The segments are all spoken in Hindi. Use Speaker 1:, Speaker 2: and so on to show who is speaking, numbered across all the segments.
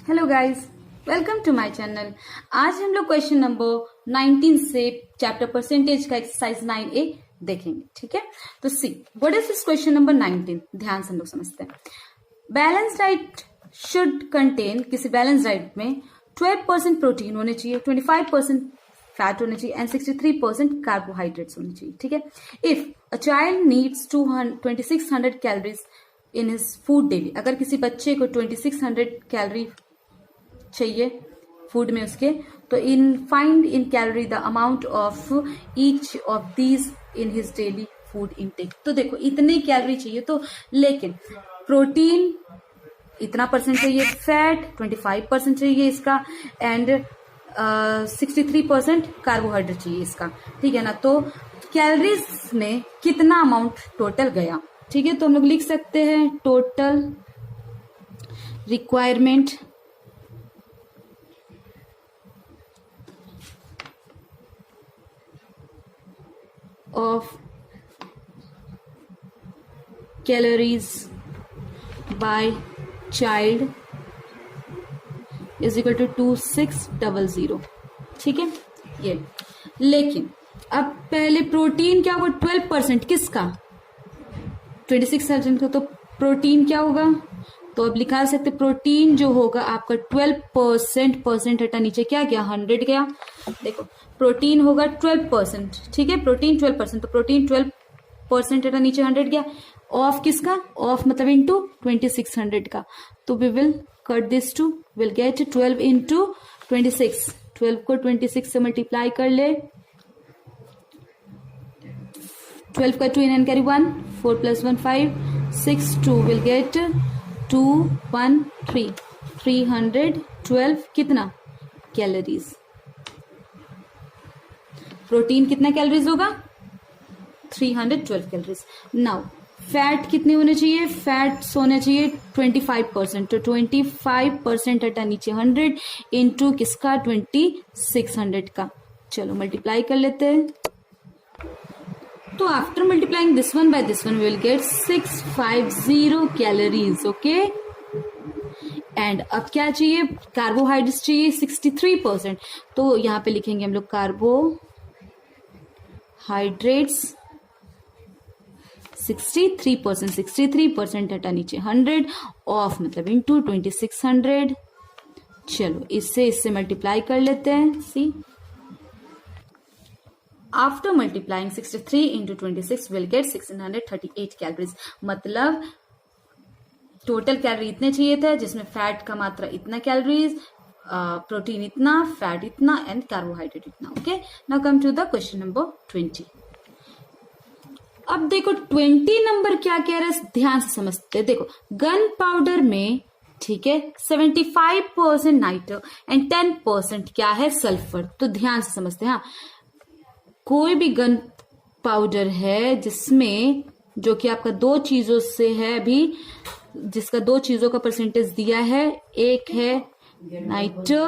Speaker 1: Hello guys, welcome to my channel. आज हम लोग क्वेश्चन नंबर 19 से चैप्टर परसेंटेज का एक्सरसाइज 9A देखेंगे। ठीक है, तो see what is this question number 19। ध्यान से हम लोग समझते हैं। बैलेंस डाइट शुड कंटेन, किसी बैलेंस डाइट में 12% प्रोटीन होने चाहिए, 25% फैट होने चाहिए एंड 63% कार्बोहाइड्रेट्स होने चाहिए। ठीक है, if a child needs 2600 calories in his food daily, अगर किसी बच्चे को 2600 कैलोरी चाहिए फूड में उसके, तो find in calorie the amount of each of these in his daily food intake. तो देखो इतनी कैलोरी चाहिए, तो लेकिन प्रोटीन इतना परसेंट चाहिए, फैट 25% चाहिए इसका एंड 63% कार्बोहाइड्रेट चाहिए इसका। ठीक है ना, तो कैलोरीज में कितना अमाउंट टोटल गया। ठीक है, तो हम लोग लिख सकते हैं total requirement of calories by child is equal to 2600। ठीक है, ये लेकिन अब पहले प्रोटीन क्या होगा, 12% किसका, 2600 का, तो प्रोटीन क्या होगा, तो अब लिखा सकते प्रोटीन जो होगा आपका 12%, परसेंट हटा नीचे क्या गया, 100 गया। देखो प्रोटीन होगा 12%, ठीक है, प्रोटीन 12%, तो प्रोटीन 12% हटा नीचे 100 गया। ऑफ किसका, ऑफ मतलब इंटू 2600 का, तो we will cut this two, will get 12 into 26, 12 को 26 से मल्टीप्लाई कर ले, 12 का 2 इन कैरी 1, 4 + 1 5, 6 2 विल गेट 2 1 3, 312 कितना कैलोरीज। प्रोटीन कितना कैलोरीज होगा, 312 कैलोरीज। नाउ फैट कितने होने चाहिए, फैट्स होने चाहिए 25%, तो 25% हटा नीचे 100 इंटू किसका, 2600 का। चलो मल्टीप्लाई कर लेते हैं, तो after multiplying this one by this one will get 650 calories. Okay, and अब क्या चाहिए, कार्बोहाइड्रेट्स चाहिए 63%, तो यहां पे लिखेंगे हम लोग कार्बोहाइड्रेट्स 63%, 63% हटा नीचे 100 ऑफ मतलब इंटू 2600। चलो इससे मल्टीप्लाई कर लेते हैं। See after multiplying 63 into 26 will get 1638 calories, मतलब टोटल कैलोरी इतने चाहिए थे, जिसमें फैट का मात्रा इतना कैलोरीज, प्रोटीन इतना, फैट इतना एंड कार्बोहाइड्रेट इतना। Okay, now come to the question number 20। अब देखो 20 नंबर क्या कह रहा है, ध्यान से समझते हैं। देखो गन पाउडर में, ठीक है, 75% नाइट्रो एंड 10% क्या है, सल्फर। तो ध्यान से समझते हैं। हाँ, कोई भी गन पाउडर है जिसमें, जो कि आपका दो चीजों से है अभी, जिसका दो चीजों का परसेंटेज दिया है, एक है nitro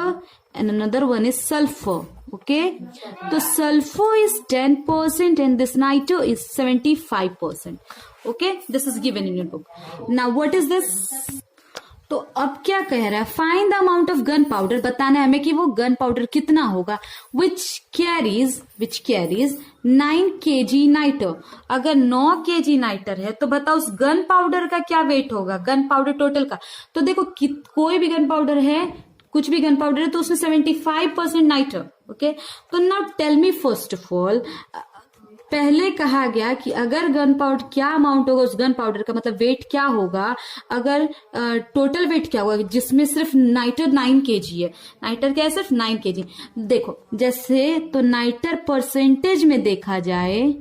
Speaker 1: and another one is sulphur. Okay, तो sulphur is 10% and this nitro is 75%। Okay, this is given in your book. Now what is this, तो अब क्या कह रहा है, find the amount of gunpowder, बताना है हमें कि वो गन पाउडर कितना होगा, विच कैरीज 9 kg नाइटर। अगर 9 kg नाइटर है तो बताओ उस गन पाउडर का क्या वेट होगा, गन पाउडर टोटल का। तो देखो कोई भी गन पाउडर है, कुछ भी गन पाउडर है, तो उसमें 75% नाइटर। ओके, तो now tell me first of all, पहले कहा गया कि अगर गन पाउडर क्या अमाउंट होगा उस गन पाउडर का, मतलब वेट क्या होगा, अगर टोटल वेट क्या होगा, जिसमें सिर्फ नाइटर 9 kg है, नाइटर क्या है, सिर्फ 9 kg। देखो जैसे, तो नाइटर परसेंटेज में देखा जाए,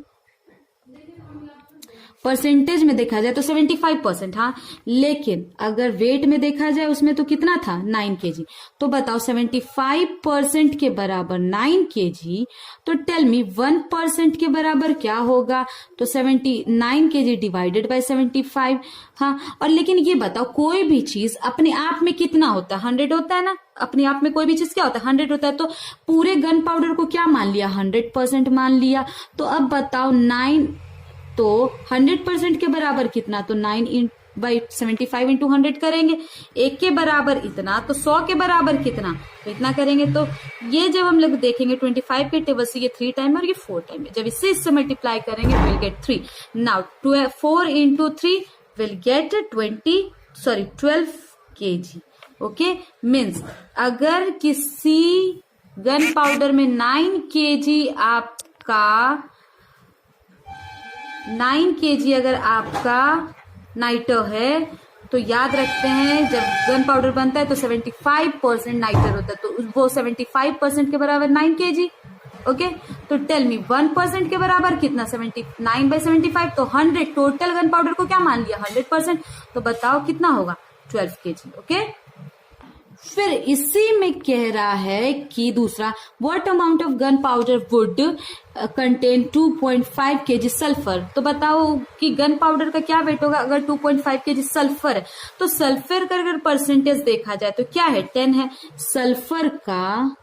Speaker 1: परसेंटेज में देखा जाए तो 75%। हाँ, लेकिन अगर वेट में देखा जाए उसमें तो कितना था, 9 kg। तो बताओ 75% के बराबर 9 kg, तो टेल मी 1% के बराबर क्या होगा, तो 79 kg डिवाइडेड बाय 75। हाँ, और लेकिन ये बताओ कोई भी चीज अपने आप में कितना होता है, 100 होता है ना, अपने आप में कोई भी चीज क्या होता है, 100 होता है। तो पूरे गन पाउडर को क्या मान लिया, 100% मान लिया। तो अब बताओ 9, तो 100% के बराबर कितना, तो 9 बाई 75 इंटू 100 करेंगे, 1 के बराबर इतना, तो 100 के बराबर कितना, तो इतना करेंगे। तो ये जब हम लोग देखेंगे 25 के टेबल से, ये 3 टाइम और ये 4 टाइम है। जब इससे मल्टीप्लाई करेंगे will get 3। Now 4 into 3 will get 12 kg। Okay, means अगर किसी गन पाउडर में 9 kg अगर आपका नाइटर है, तो याद रखते हैं जब गन पाउडर बनता है तो 75% नाइटर होता है, तो वो 75% के बराबर 9 kg। ओके, तो टेल मी 1% के बराबर कितना, 79/75, तो 100 टोटल गन पाउडर को क्या मान लिया, 100%, तो बताओ कितना होगा, 12 kg। ओके, फिर इसी में कह रहा है कि दूसरा, what amount of gun powder would contain 2.5 kg sulphur. तो बताओ कि गन पाउडर का क्या वेट होगा अगर 2.5 kg सल्फर है। तो सल्फर का अगर परसेंटेज देखा जाए तो क्या है, 10 है। सल्फर का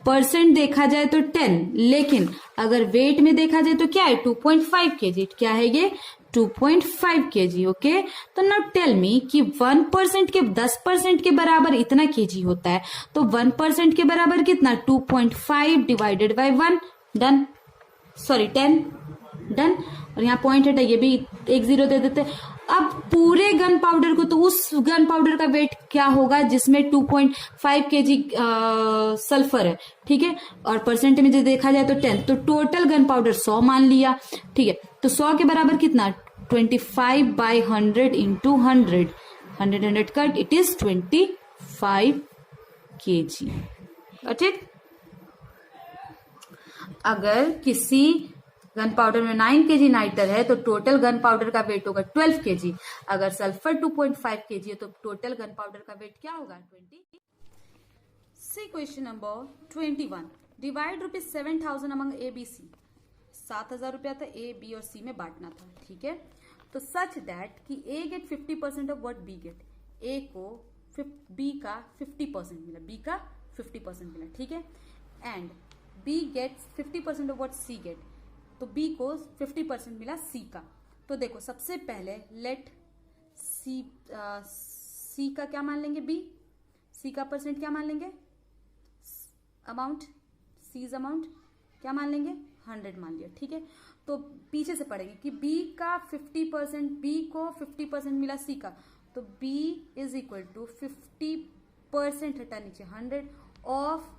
Speaker 1: परसेंट देखा जाए तो 10, लेकिन अगर वेट में देखा जाए तो क्या है, 2.5 kg। क्या है ये, 2.5 kg। ओके, तो नाउ टेल मी कि 1% के 10% के बराबर इतना kg होता है, तो 1% के बराबर कितना, 2.5 divided by 1, done, sorry 10, done. और यहाँ पॉइंट हटा, ये भी 1 0 दे देते। अब पूरे गन पाउडर को, तो उस गन पाउडर का वेट क्या होगा जिसमें 2.5 kg सल्फर है, ठीक है, और परसेंट में जो देखा जाए तो 10, तो टोटल गन पाउडर 100 मान लिया, ठीक है। तो 100 के बराबर कितना, 25/100 into 100 cut, it is 25 kg। ठीक, अगर किसी गन पाउडर में 9 kg नाइटर है तो टोटल गन पाउडर का वेट होगा 12 kg। अगर सल्फर 2.5 kg है तो टोटल गन पाउडर का वेट क्या होगा, 20। See question number 21, divide ₹7,000 among A B C. 7,000 रुपया था, ए बी और सी में बांटना था, ठीक है। तो सच दैट कि A get 50% of what B get, A को बी का 50% मिला, बी का 50% मिला, ठीक है, and B gets 50% of what C get, तो बी को 50% मिला सी का। तो देखो सबसे पहले लेट सी का क्या मान लेंगे, बी, सी का परसेंट क्या मान लेंगे, अमाउंट, सीज अमाउंट क्या मान लेंगे, 100 मान लिया, ठीक है। तो पीछे से पढ़ेंगे कि बी का 50%, बी को 50% मिला सी का, तो बी इज इक्वल टू 50% हटा नीचे 100 ऑफ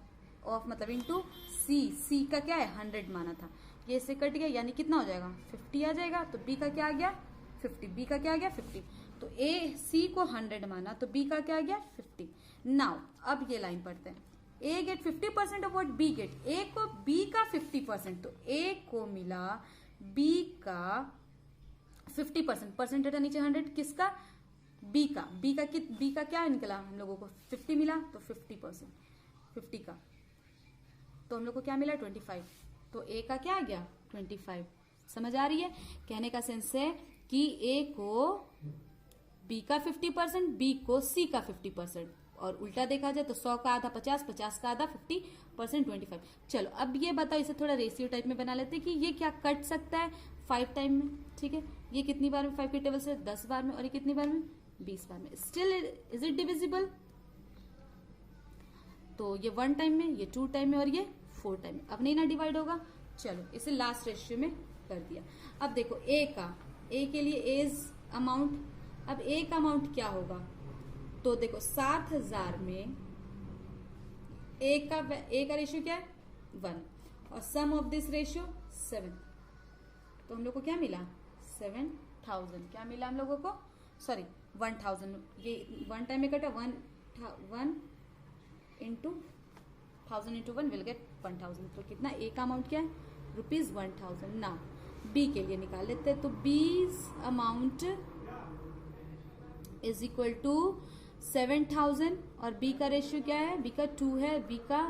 Speaker 1: मतलब इंटू सी का क्या है 100 माना था, ये इससे कट गया, यानी कितना हो जाएगा 50 आ जाएगा। तो बी का क्या आ गया 50, बी का क्या आ गया 50। तो ए सी को 100 माना, तो बी का क्या आ गया 50। नाउ अब ये लाइन पढ़ते हैं, A get 50% of what B get, A को बी का 50%, तो ए को मिला बी का 50%, परसेंट हटा नीचे 100, किसका, बी का, बी का क्या निकला हम लोगों को 50 मिला, तो 50% 50 का, तो हम लोग को क्या मिला 25, तो ए का क्या आ गया 25। समझ आ रही है, कहने का सेंस है कि ए को बी का 50%, बी को सी का 50%, और उल्टा देखा जाए तो 100 का आधा 50, 50 का आधा 50%, 25। चलो अब ये बताओ, इसे थोड़ा रेशियो टाइप में बना लेते हैं कि ये क्या कट सकता है 5 टाइम में, ठीक है। ये कितनी बार में 5 के टेबल से 10 बार में, और ये कितनी बार में 20 बार में, स्टिल इज इट डिविजिबल। तो ये 1 टाइम में, ये 2 टाइम में, और ये 4 टाइम में, अब नहीं ना डिवाइड होगा। चलो इसे लास्ट रेशियो में कर दिया। अब देखो ए के लिए एज अमाउंट, अब ए का अमाउंट क्या होगा, तो देखो 7,000 में ए का रेशियो क्या है 1, और सम ऑफ दिस रेशियो 7, तो हम लोग को क्या मिला 7,000, क्या मिला हम लोगों को, सॉरी 1,000, ये 1 टाइम में कटा, 1 इंटू 1000 इंटू 1 विल गेट 1,000, तो कितना ए का अमाउंट क्या है ₹1,000। ना बी के लिए निकाल लेते हैं, तो बीज अमाउंट इज इक्वल टू 7,000, और बी का रेशियो क्या है, बी का 2 है, बी का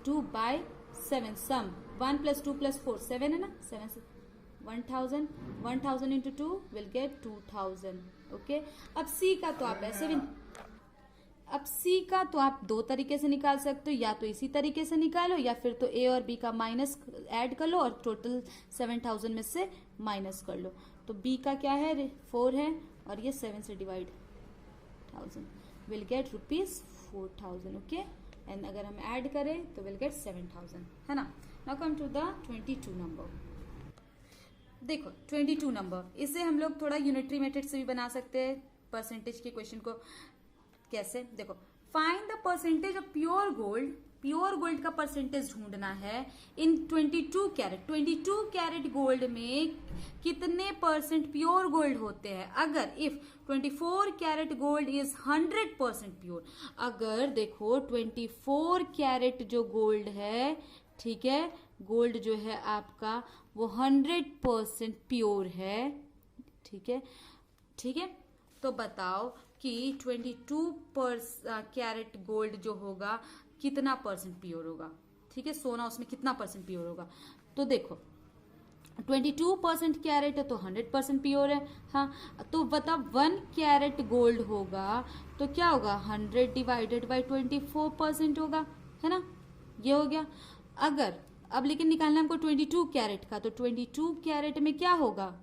Speaker 1: 2/7, सम 1 + 2 + 4 7 है ना, 7 से 1,000 इंटू 2 विल गेट 2,000। ओके, अब सी का तो आप ऐसे भी, अब सी का तो आप 2 तरीके से निकाल सकते हो, या तो इसी तरीके से निकालो, या फिर तो ए और बी का माइनस ऐड कर लो और टोटल 7,000 में से माइनस कर लो। तो बी का क्या है 4 है और ये 7 से divide 1000 will get ₹4000 okay. And अगर हम ऐड करें तो विल गेट 7000 है ना। Now come to the 22 number. देखो 22 नंबर, इसे हम लोग थोड़ा यूनिटरी मेथड से भी बना सकते हैं परसेंटेज के क्वेश्चन को। कैसे, देखो find the percentage of pure gold, pure gold का परसेंटेज ढूंढना है इन 22 कैरेट। 22 कैरेट गोल्ड में कितने परसेंट प्योर गोल्ड होते हैं। अगर if 24 carat gold is 100% pure, अगर देखो 24 कैरेट जो गोल्ड है, ठीक है, गोल्ड जो है आपका वो 100% प्योर है, ठीक है, ठीक है। तो बताओ कि 22 कैरेट गोल्ड जो होगा कितना परसेंट प्योर होगा, ठीक है, सोना उसमें कितना परसेंट प्योर होगा। तो देखो 22% कैरेट है तो 100% प्योर है। हाँ, तो बता 1 कैरेट गोल्ड होगा तो क्या होगा 100 डिवाइडेड बाई 24% होगा, है ना, ये हो गया। अगर अब लेकिन निकालना हमको 22 कैरेट का, तो 22 कैरेट में क्या होगा,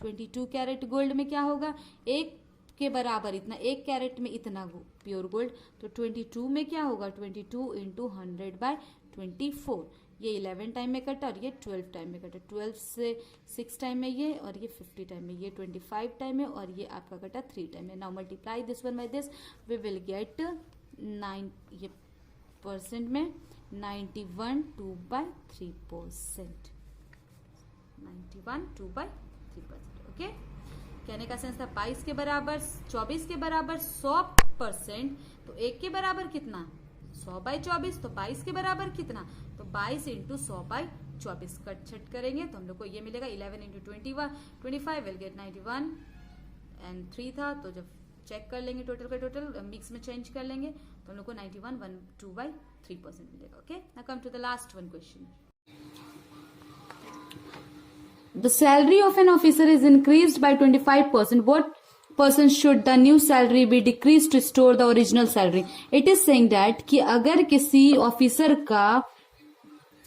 Speaker 1: 22 कैरेट गोल्ड में क्या होगा, एक के बराबर इतना, 1 कैरेट में इतना प्योर गोल्ड, तो 22 में क्या होगा 22 इंटू 100/24, ये 11 टाइम में कटा और ये 12 टाइम में कटा, 12 से 6 टाइम में ये और ये 50 टाइम में, ये 25 टाइम में और ये आपका कटा 3 टाइम में। Now multiply this one by this, we will get 9, ये परसेंट में 91 2/3%, 91 2/3%। ओके, कहने का सेंस था 22 के बराबर 24 के बराबर 100%, तो 1 के बराबर कितना 100/24, तो 22 के बराबर कितना, तो 22 इंटू 100/24 कट छट करेंगे तो हम लोग को ये मिलेगा 11 इंटू 25 विल गेट 91 एंड 3 था, तो जब चेक कर लेंगे टोटल का टोटल मिक्स में चेंज कर लेंगे तो हम लोग को 91 2/3% मिलेगा। Okay, now come to the last one question. The salary of an officer is increased by 25%. What person should the new salary be decreased to restore the original salary? It is saying that कि अगर किसी ऑफिसर का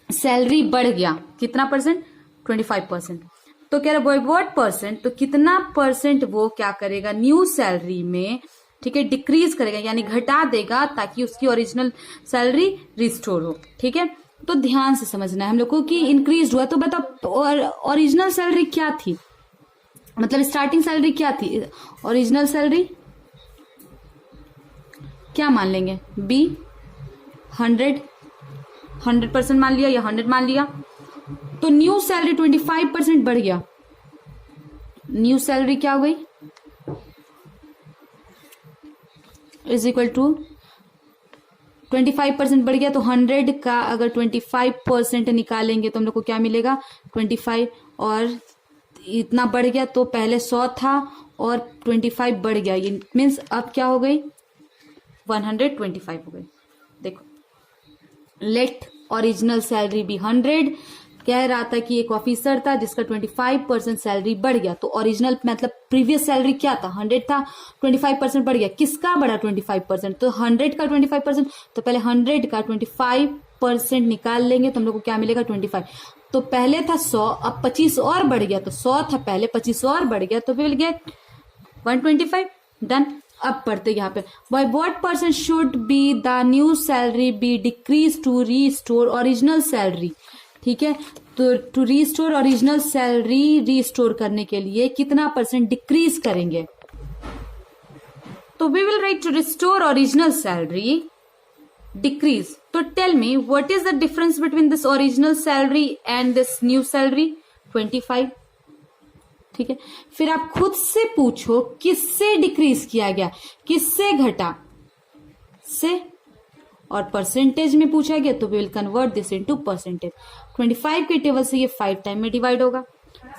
Speaker 1: सैलरी बढ़ गया कितना परसेंट 25%, तो कह रहा व्हाट परसेंट, तो कितना परसेंट वो क्या करेगा न्यू सैलरी में, ठीक है, डिक्रीज करेगा यानी घटा देगा ताकि उसकी ओरिजिनल सैलरी रिस्टोर हो। ठीक है, तो ध्यान से समझना है हम लोग को कि इंक्रीज हुआ, तो बताओ ओरिजिनल सैलरी क्या थी, मतलब स्टार्टिंग सैलरी क्या थी, ओरिजिनल सैलरी क्या मान लेंगे बी 100% मान लिया या 100 मान लिया, तो न्यू सैलरी 25% बढ़ गया, न्यू सैलरी क्या हो गई इज इक्वल टू 25% बढ़ गया, तो 100 का अगर 25% निकालेंगे तो हम लोग को क्या मिलेगा 25, और इतना बढ़ गया तो पहले 100 था और 25 बढ़ गया, ये मीन्स अब क्या हो गई 125 हो गई। देखो लेट ओरिजिनल सैलरी भी 100, कह रहा था कि एक ऑफिसर था जिसका 25% सैलरी बढ़ गया, तो ओरिजिनल मतलब प्रीवियस सैलरी क्या था 100 था, 25% बढ़ गया, किसका बढ़ा 25%, तो 100 का 25%, तो पहले 100 का 25% निकाल लेंगे तो हम लोग को क्या मिलेगा 25, तो पहले था 100 अब 25 और बढ़ गया, तो 100 था पहले 25 और बढ़ गया, तो विल गेट 125 डन। अब पढ़ते यहाँ पे by what percent should be the new salary be decrease to restore original salary. ठीक है, तो to restore original salary, restore करने के लिए कितना परसेंट डिक्रीज करेंगे, तो we will write to restore original salary decrease. तो tell me what is the difference between this original salary and this new salary 25। ठीक है, फिर आप खुद से पूछो किससे डिक्रीज किया गया, किससे घटा से, और परसेंटेज में पूछा गया तो we will convert this into percentage. 25 के टेबल से ये 5 टाइम में डिवाइड होगा,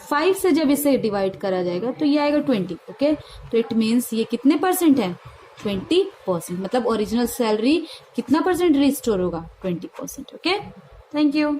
Speaker 1: 5 से जब इसे डिवाइड करा जाएगा तो ये आएगा 20। ओके, तो इट मीन्स ये कितने परसेंट है 20%, मतलब ओरिजिनल सैलरी कितना परसेंट रिस्टोर होगा 20%। Okay, thank you.